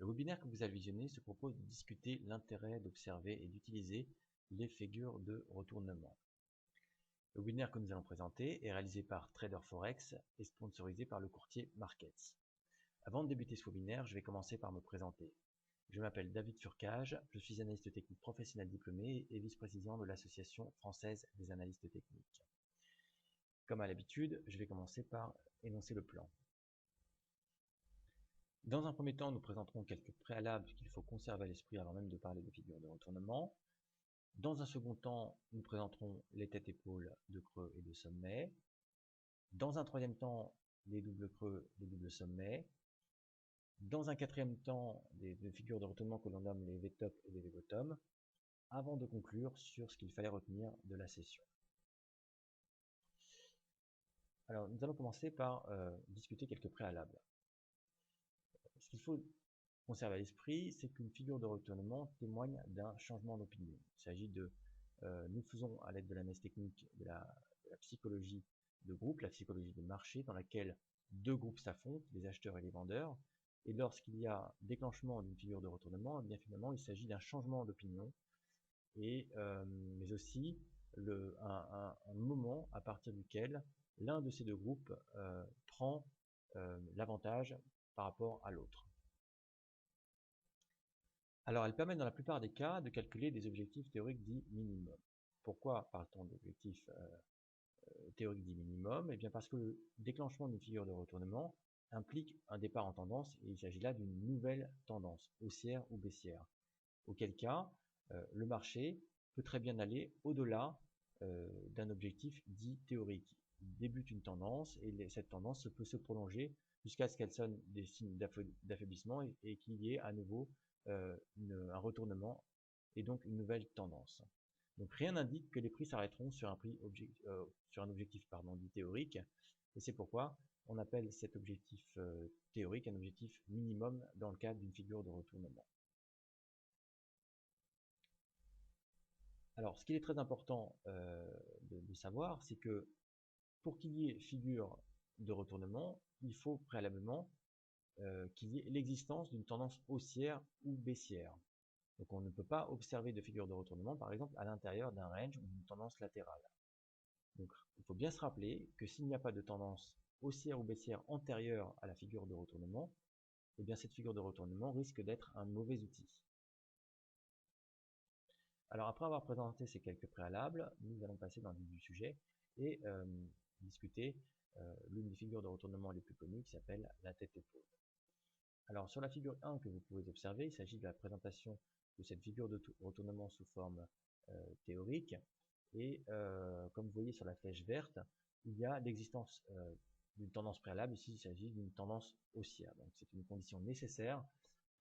Le webinaire que vous allez visionner se propose de discuter l'intérêt d'observer et d'utiliser les figures de retournement. Le webinaire que nous allons présenter est réalisé par Trader Forex et sponsorisé par le courtier Markets. Avant de débuter ce webinaire, je vais commencer par me présenter. Je m'appelle David Furcage, je suis analyste technique professionnel diplômé et vice-président de l'Association française des analystes techniques. Comme à l'habitude, je vais commencer par énoncer le plan. Dans un premier temps, nous présenterons quelques préalables qu'il faut conserver à l'esprit avant même de parler des figures de retournement. Dans un second temps, nous présenterons les têtes-épaules de creux et de sommet. Dans un troisième temps, les doubles creux, les doubles sommets. Dans un quatrième temps, des figures de retournement que l'on nomme les V-top et les V-bottom, avant de conclure sur ce qu'il fallait retenir de la session. Alors, nous allons commencer par discuter quelques préalables. Ce qu'il faut conserver à l'esprit, c'est qu'une figure de retournement témoigne d'un changement d'opinion. Il s'agit de, nous faisons à l'aide de l'analyse technique de la psychologie de groupe, la psychologie de marché, dans laquelle deux groupes s'affrontent, les acheteurs et les vendeurs, et lorsqu'il y a déclenchement d'une figure de retournement, eh bien finalement il s'agit d'un changement d'opinion, et mais aussi un moment à partir duquel l'un de ces deux groupes prend l'avantage par rapport à l'autre. Alors, elle permet dans la plupart des cas de calculer des objectifs théoriques dits minimum. Pourquoi parle-t-on d'objectifs théoriques dits minimum? Eh bien parce que le déclenchement d'une figure de retournement implique un départ en tendance et il s'agit là d'une nouvelle tendance, haussière ou baissière. Auquel cas, le marché peut très bien aller au-delà d'un objectif dit théorique. Il débute une tendance et cette tendance peut se prolonger jusqu'à ce qu'elle sonne des signes d'affaiblissement et qu'il y ait à nouveau un retournement et donc une nouvelle tendance. Donc rien n'indique que les prix s'arrêteront sur un objectif dit théorique, et c'est pourquoi on appelle cet objectif théorique un objectif minimum dans le cadre d'une figure de retournement. Alors, ce qu'il est très important de savoir, c'est que pour qu'il y ait figure de retournement, il faut préalablement qu'il y ait l'existence d'une tendance haussière ou baissière. Donc on ne peut pas observer de figure de retournement, par exemple, à l'intérieur d'un range ou d'une tendance latérale. Donc il faut bien se rappeler que s'il n'y a pas de tendance haussière ou baissière antérieure à la figure de retournement, eh bien cette figure de retournement risque d'être un mauvais outil. Alors après avoir présenté ces quelques préalables, nous allons passer dans le vif du sujet et discuter l'une des figures de retournement les plus connues qui s'appelle la tête-épaule. Alors sur la figure 1 que vous pouvez observer, il s'agit de la présentation de cette figure de retournement sous forme théorique et comme vous voyez sur la flèche verte, il y a l'existence d'une tendance préalable. Ici il s'agit d'une tendance haussière, donc c'est une condition nécessaire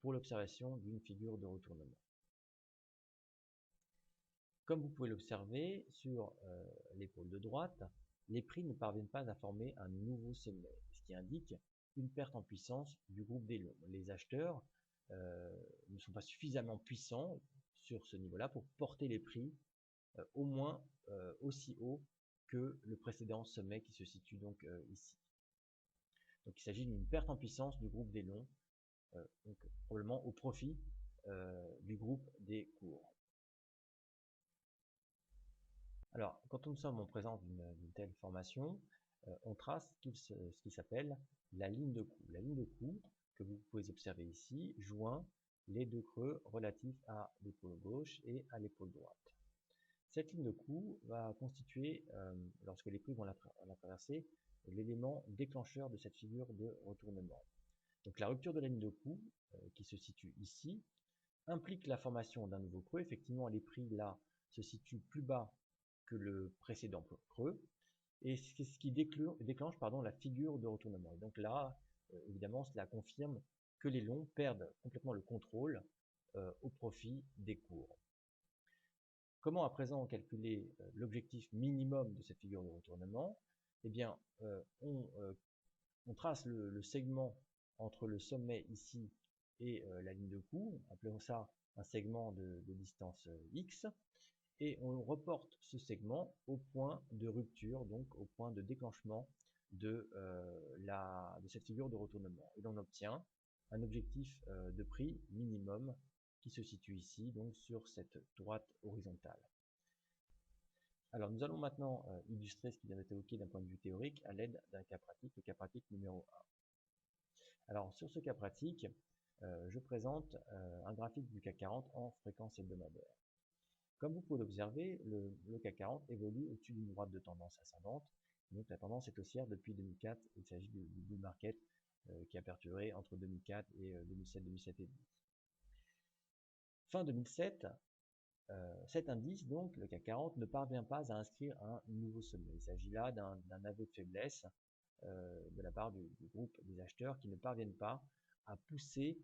pour l'observation d'une figure de retournement. Comme vous pouvez l'observer sur l'épaule de droite, les prix ne parviennent pas à former un nouveau sommet, ce qui indique une perte en puissance du groupe des longs. Les acheteurs ne sont pas suffisamment puissants sur ce niveau-là pour porter les prix au moins aussi haut que le précédent sommet qui se situe donc ici. Donc il s'agit d'une perte en puissance du groupe des longs, donc probablement au profit du groupe des courts. Alors, quand nous sommes en présence d'une telle formation, on trace ce qui s'appelle la ligne de coup. La ligne de coup, que vous pouvez observer ici, joint les deux creux relatifs à l'épaule gauche et à l'épaule droite. Cette ligne de coup va constituer, lorsque les prix vont la traverser, l'élément déclencheur de cette figure de retournement. Donc la rupture de la ligne de coup, qui se situe ici, implique la formation d'un nouveau creux. Effectivement, les prix là se situent plus bas que le précédent creux, et c'est ce qui déclenche la figure de retournement. Et donc là, évidemment, cela confirme que les longs perdent complètement le contrôle au profit des courts. Comment à présent calculer l'objectif minimum de cette figure de retournement? Eh bien, on trace le segment entre le sommet ici et la ligne de coup, appelons ça un segment de distance X, et on reporte ce segment au point de rupture, donc au point de déclenchement de cette figure de retournement. Et l'on obtient un objectif de prix minimum qui se situe ici, donc sur cette droite horizontale. Alors nous allons maintenant illustrer ce qui vient d'être évoqué d'un point de vue théorique à l'aide d'un cas pratique, le cas pratique numéro 1. Alors sur ce cas pratique, je présente un graphique du CAC 40 en fréquence hebdomadaire. Comme vous pouvez l'observer, le CAC 40 évolue au-dessus d'une droite de tendance ascendante. Donc la tendance est haussière depuis 2004. Il s'agit du bull market qui a perturbé entre 2004 et 2007, 2007 et 2010. Fin 2007, cet indice, donc le CAC 40, ne parvient pas à inscrire un nouveau sommet. Il s'agit là d'un aveu de faiblesse de la part du groupe des acheteurs qui ne parviennent pas à pousser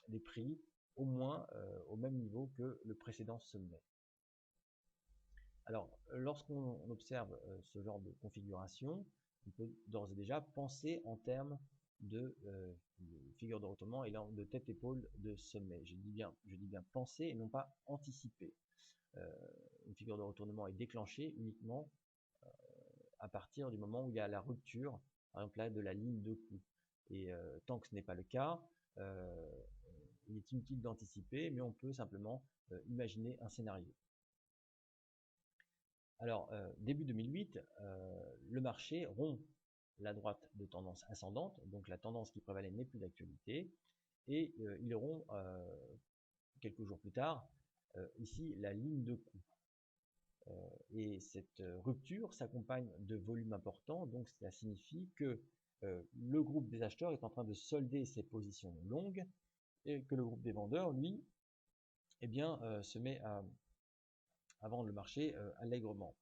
les prix au moins au même niveau que le précédent sommet. Alors, lorsqu'on observe ce genre de configuration, on peut d'ores et déjà penser en termes de figure de retournement et de tête-épaule de sommet. Je dis bien penser et non pas anticiper. Une figure de retournement est déclenchée uniquement à partir du moment où il y a la rupture, par exemple là, de la ligne de coup. Et tant que ce n'est pas le cas, il est inutile d'anticiper, mais on peut simplement imaginer un scénario. Alors, début 2008, le marché rompt la droite de tendance ascendante, donc la tendance qui prévalait n'est plus d'actualité, et il rompt quelques jours plus tard, ici, la ligne de coup. Et cette rupture s'accompagne de volumes importants, donc cela signifie que le groupe des acheteurs est en train de solder ses positions longues, et que le groupe des vendeurs, lui, eh bien, se met à vendre le marché allègrement.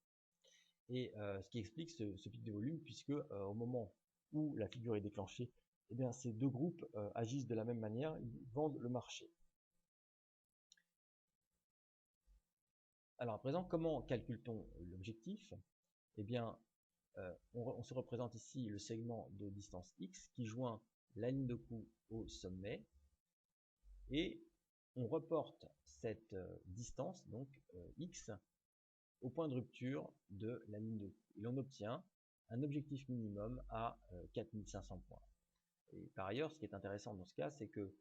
Et ce qui explique ce pic de volume, puisque au moment où la figure est déclenchée, eh bien, ces deux groupes agissent de la même manière, ils vendent le marché. Alors à présent, comment calcule-t-on l'objectif? Eh bien, on se représente ici le segment de distance X qui joint la ligne de coup au sommet, et on reporte cette distance, donc X, au point de rupture de la ligne de coup. Et l'on obtient un objectif minimum à 4500 points. Et par ailleurs, ce qui est intéressant dans ce cas, c'est que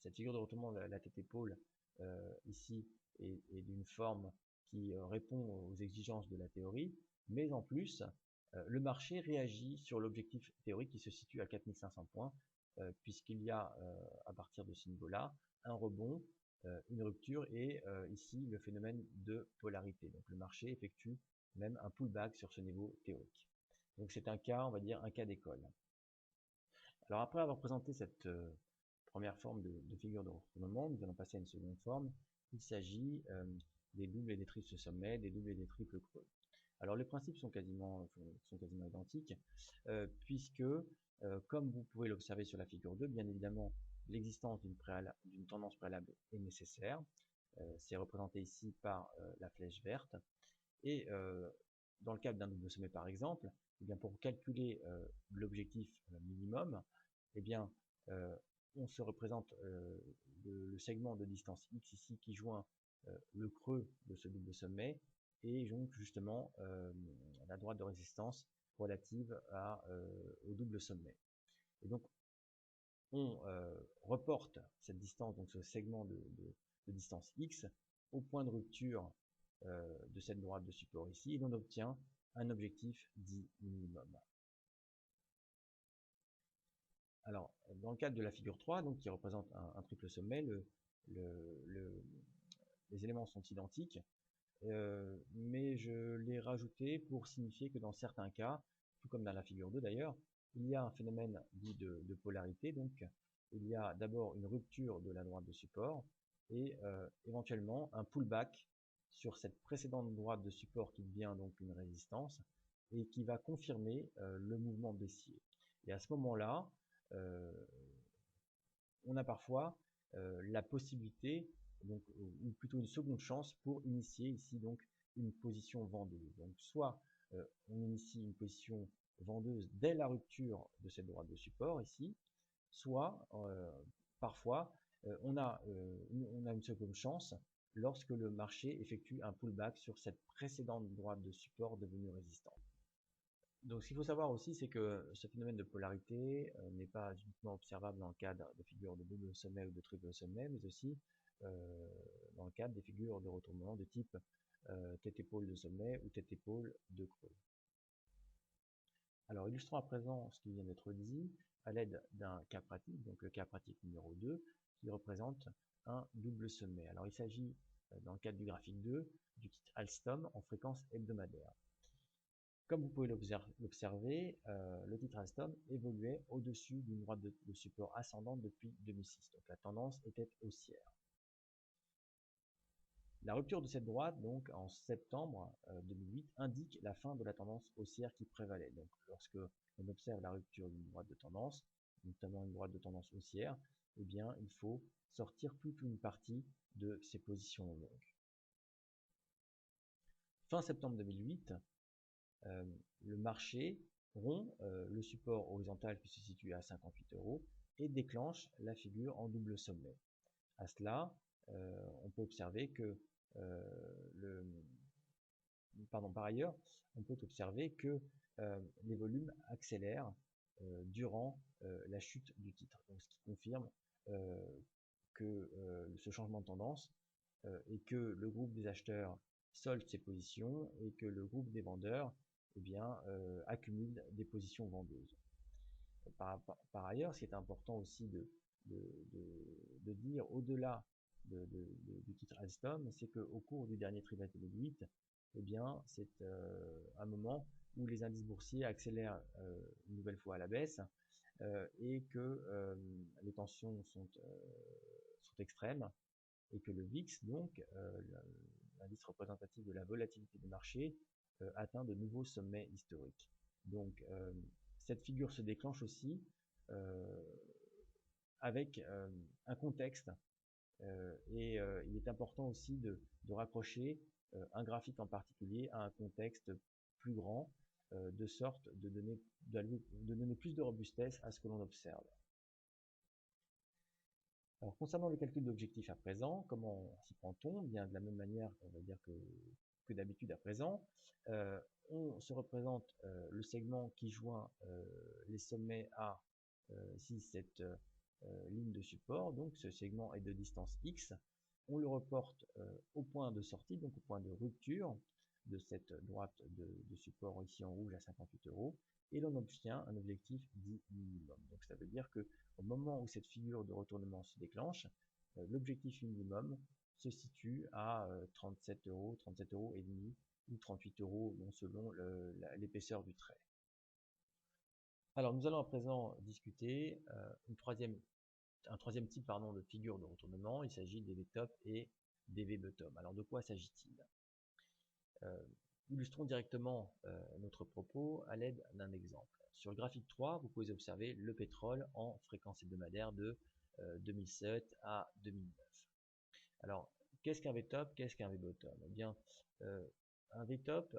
cette figure de retournement de la tête-épaule ici est d'une forme qui répond aux exigences de la théorie, mais en plus, le marché réagit sur l'objectif théorique qui se situe à 4500 points, puisqu'il y a à partir de ce niveau-là un rebond, une rupture et ici le phénomène de polarité. Donc le marché effectue même un pullback sur ce niveau théorique. Donc c'est un cas, on va dire, un cas d'école. Alors après avoir présenté cette première forme de figure de retournement, nous allons passer à une seconde forme. Il s'agit des doubles et des triples sommets, des doubles et des triples creux. Alors les principes sont quasiment identiques, puisque comme vous pouvez l'observer sur la figure 2, bien évidemment, l'existence d'une tendance préalable est nécessaire. C'est représenté ici par la flèche verte. Et dans le cadre d'un double sommet par exemple, eh bien, pour calculer l'objectif minimum, eh bien, on se représente le segment de distance X ici qui joint le creux de ce double sommet et donc justement la droite de résistance relative au double sommet. Et donc on reporte cette distance, donc ce segment de distance X, au point de rupture de cette droite de support ici, et l'on obtient un objectif dit minimum. Alors, dans le cadre de la figure 3, donc, qui représente un triple sommet, les éléments sont identiques, mais je l'ai rajouté pour signifier que dans certains cas, tout comme dans la figure 2 d'ailleurs, il y a un phénomène dit de polarité, donc il y a d'abord une rupture de la droite de support et éventuellement un pullback sur cette précédente droite de support qui devient donc une résistance et qui va confirmer le mouvement baissier. Et à ce moment-là, on a parfois la possibilité, donc, ou plutôt une seconde chance pour initier ici donc une position vendeuse. Donc soit on initie une position vendeuse dès la rupture de cette droite de support ici, soit parfois on a une seconde chance lorsque le marché effectue un pullback sur cette précédente droite de support devenue résistante. Donc ce qu'il faut savoir aussi, c'est que ce phénomène de polarité n'est pas uniquement observable dans le cadre de figures de double sommet ou de triple sommet, mais aussi dans le cadre des figures de retournement de type tête-épaule de sommet ou tête-épaule de creux. Alors illustrons à présent ce qui vient d'être dit à l'aide d'un cas pratique, donc le cas pratique numéro 2, qui représente un double sommet. Alors il s'agit, dans le cadre du graphique 2, du titre Alstom en fréquence hebdomadaire. Comme vous pouvez l'observer, le titre Alstom évoluait au-dessus d'une droite de support ascendante depuis 2006. Donc la tendance était haussière. La rupture de cette droite, donc en septembre 2008, indique la fin de la tendance haussière qui prévalait. Donc lorsque on observe la rupture d'une droite de tendance, notamment une droite de tendance haussière, eh bien il faut sortir toute une partie de ces positions longues. Fin septembre 2008, le marché rompt le support horizontal qui se situe à 58 € et déclenche la figure en double sommet. À cela, on peut observer que par ailleurs, on peut observer que les volumes accélèrent durant la chute du titre, donc ce qui confirme que ce changement de tendance et que le groupe des acheteurs solde ses positions et que le groupe des vendeurs accumule des positions vendeuses. Par ailleurs, ce qui est important aussi de dire au-delà du titre Alstom, c'est qu'au cours du dernier trimestre 2008, c'est un moment où les indices boursiers accélèrent une nouvelle fois à la baisse et que les tensions sont extrêmes et que le VIX, donc l'indice représentatif de la volatilité du marché, atteint de nouveaux sommets historiques. Donc cette figure se déclenche aussi avec un contexte et il est important aussi de raccrocher un graphique en particulier à un contexte plus grand de sorte de donner plus de robustesse à ce que l'on observe. Alors concernant le calcul d'objectif à présent, comment s'y prend-on? Bien de la même manière, on va dire que d'habitude à présent, on se représente le segment qui joint les sommets A, ici cette ligne de support, donc ce segment est de distance X, on le reporte au point de sortie, donc au point de rupture de cette droite de support ici en rouge à 58 €, et l'on obtient un objectif dit minimum. Donc ça veut dire que au moment où cette figure de retournement se déclenche, l'objectif minimum se situe à 37 €, 37 € et demi ou 38 € selon l'épaisseur du trait. Alors nous allons à présent discuter un troisième type de figure de retournement. Il s'agit des V-top et des V-bottom. Alors de quoi s'agit-il? Illustrons directement notre propos à l'aide d'un exemple. Sur le graphique 3, vous pouvez observer le pétrole en fréquence hebdomadaire de 2007 à 2009. Alors, qu'est-ce qu'un V-top? Qu'est-ce qu'un V-bottom? Eh bien, un V-top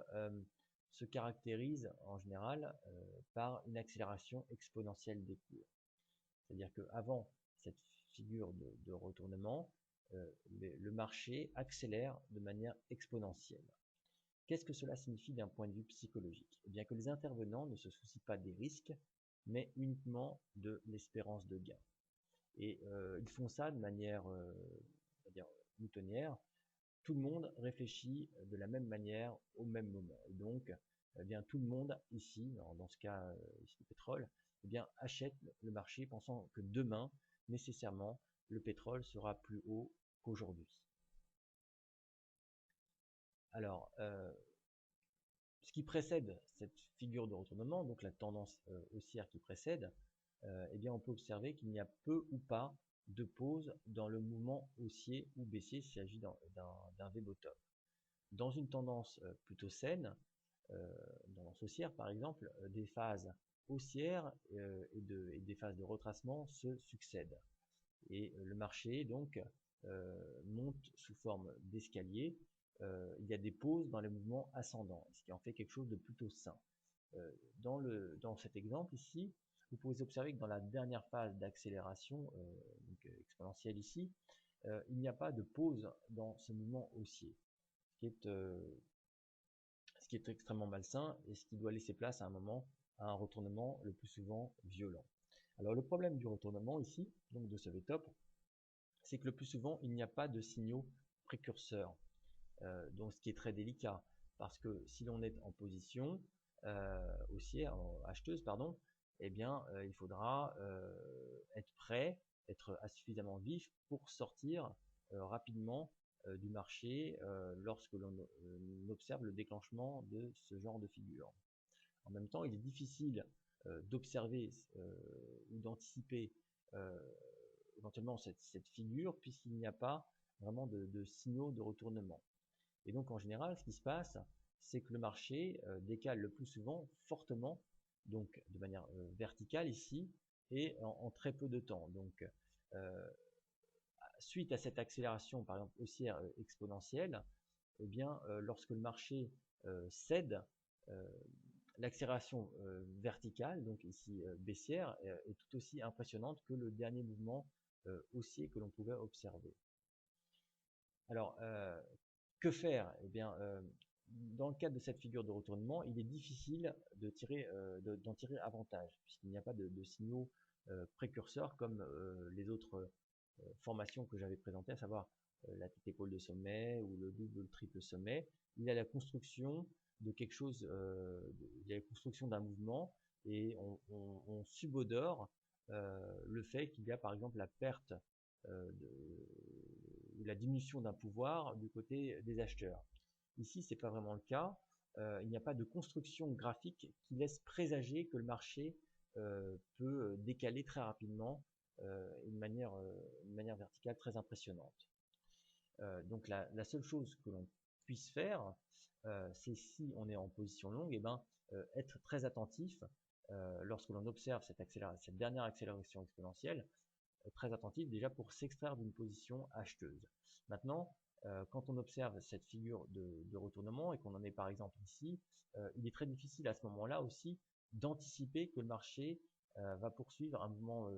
se caractérise en général par une accélération exponentielle des cours. C'est-à-dire qu'avant cette figure de retournement, le marché accélère de manière exponentielle. Qu'est-ce que cela signifie d'un point de vue psychologique? Eh bien que les intervenants ne se soucient pas des risques, mais uniquement de l'espérance de gain. Et ils font ça de manière newtonienne. Tout le monde réfléchit de la même manière au même moment. Et donc, tout le monde ici, dans ce cas ici du pétrole, achète le marché pensant que demain, nécessairement, le pétrole sera plus haut qu'aujourd'hui. Alors, ce qui précède cette figure de retournement, donc la tendance haussière qui précède, on peut observer qu'il n'y a peu ou pas de pause dans le mouvement haussier ou baissier s'il s'agit d'un V-bottom. Dans une tendance plutôt saine, tendance haussière par exemple, des phases haussières et des phases de retracement se succèdent. Et le marché donc monte sous forme d'escalier. Il y a des pauses dans les mouvements ascendants, ce qui en fait quelque chose de plutôt sain. Dans cet exemple ici, vous pouvez observer que dans la dernière phase d'accélération exponentielle ici, il n'y a pas de pause dans ce mouvement haussier, ce ce qui est extrêmement malsain et ce qui doit laisser place à un moment à un retournement le plus souvent violent. Alors le problème du retournement ici, donc de ce VTOP, c'est que le plus souvent il n'y a pas de signaux précurseurs, donc ce qui est très délicat, parce que si l'on est en position haussière, acheteuse, pardon, eh bien il faudra être prêt, être suffisamment vif pour sortir rapidement du marché lorsque l'on observe le déclenchement de ce genre de figure. En même temps, il est difficile d'observer ou d'anticiper éventuellement cette figure puisqu'il n'y a pas vraiment de signaux de retournement. Et donc en général, ce qui se passe, c'est que le marché décale le plus souvent fortement, donc de manière verticale ici, et en très peu de temps. Donc suite à cette accélération, par exemple haussière exponentielle, eh bien lorsque le marché cède, l'accélération verticale, donc ici baissière, est tout aussi impressionnante que le dernier mouvement haussier que l'on pouvait observer. Alors, que faire? Eh bien, dans le cadre de cette figure de retournement, il est difficile d'en tirer avantage, puisqu'il n'y a pas de signaux précurseurs comme les autres formations que j'avais présentées, à savoir la tête épaule de sommet ou le double ou le triple sommet. Il y a la construction de quelque chose, il y a la construction d'un mouvement, et on subodore le fait qu'il y a par exemple la perte ou la diminution d'un pouvoir du côté des acheteurs. Ici, c'est pas vraiment le cas. Il n'y a pas de construction graphique qui laisse présager que le marché peut décaler très rapidement d'une manière verticale très impressionnante. Donc la seule chose que l'on puisse faire, c'est si on est en position longue, et ben, être très attentif lorsque l'on observe cette dernière accélération exponentielle, très attentif déjà pour s'extraire d'une position acheteuse. Maintenant, quand on observe cette figure de retournement et qu'on en est par exemple ici, il est très difficile à ce moment-là aussi d'anticiper que le marché va poursuivre un mouvement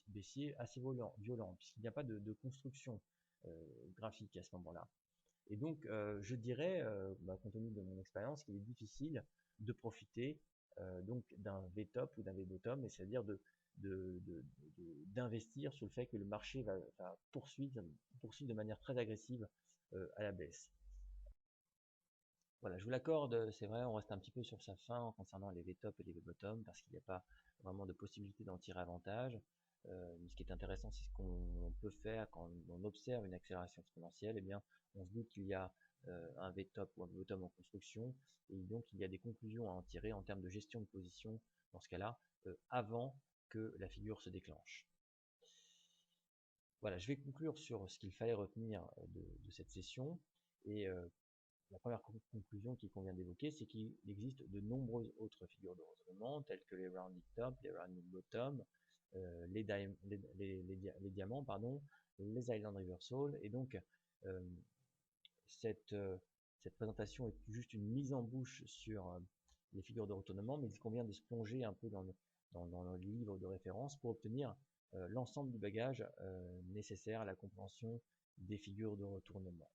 baissier assez violent puisqu'il n'y a pas de construction graphique à ce moment-là. Et donc, je dirais, compte tenu de mon expérience, qu'il est difficile de profiter donc d'un VTOP ou d'un VBottom, c'est-à-dire d'investir sur le fait que le marché va poursuivre de manière très agressive à la baisse. Voilà, je vous l'accorde, c'est vrai, on reste un petit peu sur sa fin concernant les VTOP et les VBottom parce qu'il n'y a pas vraiment de possibilité d'en tirer avantage. Mais ce qui est intéressant, c'est ce qu'on peut faire quand on observe une accélération exponentielle. Eh bien, on se doute qu'il y a un VTOP ou un VBottom en construction, et donc il y a des conclusions à en tirer en termes de gestion de position dans ce cas-là, avant que la figure se déclenche. Voilà, je vais conclure sur ce qu'il fallait retenir de cette session. Et la première conclusion qu'il convient d'évoquer, c'est qu'il existe de nombreuses autres figures de retournement, telles que les rounding top, les rounding bottom, les diamants, pardon, les island reversal. Et donc, cette présentation est juste une mise en bouche sur les figures de retournement, mais il convient de se plonger un peu dans le livre de référence pour obtenir l'ensemble du bagage nécessaire à la compréhension des figures de retournement.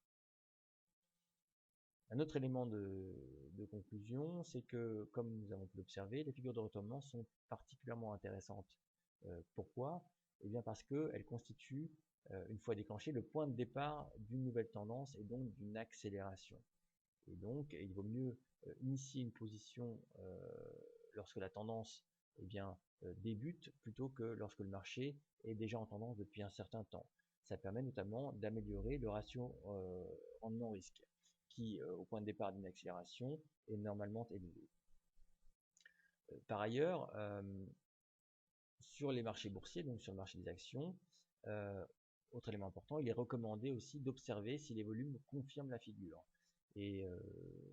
Un autre élément de conclusion, c'est que, comme nous avons pu l'observer, les figures de retournement sont particulièrement intéressantes. Pourquoi? Eh bien parce qu'elles constituent, une fois déclenchées, le point de départ d'une nouvelle tendance et donc d'une accélération. Et donc, il vaut mieux initier une position lorsque la tendance débute plutôt que lorsque le marché est déjà en tendance depuis un certain temps. Ça permet notamment d'améliorer le ratio rendement-risque qui, au point de départ d'une accélération, est normalement élevé. Par ailleurs, sur les marchés boursiers, donc sur le marché des actions, autre élément important, il est recommandé aussi d'observer si les volumes confirment la figure. Et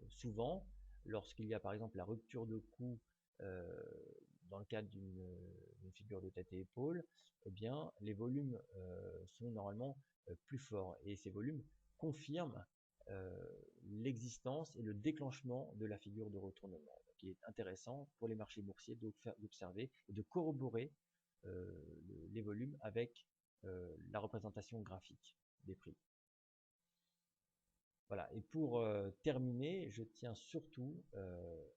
souvent, lorsqu'il y a par exemple la rupture de coût dans le cadre d'une figure de tête et épaule, eh bien, les volumes sont normalement plus forts. Et ces volumes confirment l'existence et le déclenchement de la figure de retournement. Donc, il est intéressant pour les marchés boursiers d'observer et de corroborer les volumes avec la représentation graphique des prix. Voilà, et pour terminer, je tiens surtout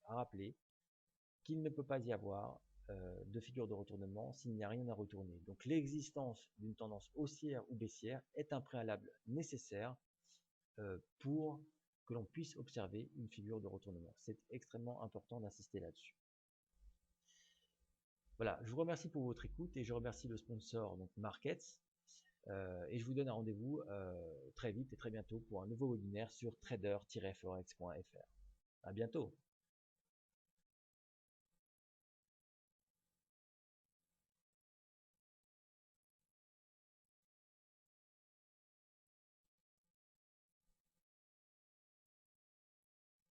à rappeler qu'il ne peut pas y avoir de figure de retournement s'il n'y a rien à retourner. Donc l'existence d'une tendance haussière ou baissière est un préalable nécessaire pour que l'on puisse observer une figure de retournement. C'est extrêmement important d'insister là-dessus. Voilà, je vous remercie pour votre écoute et je remercie le sponsor, donc Markets, et je vous donne un rendez-vous très vite et très bientôt pour un nouveau webinaire sur trader-forex.fr. À bientôt.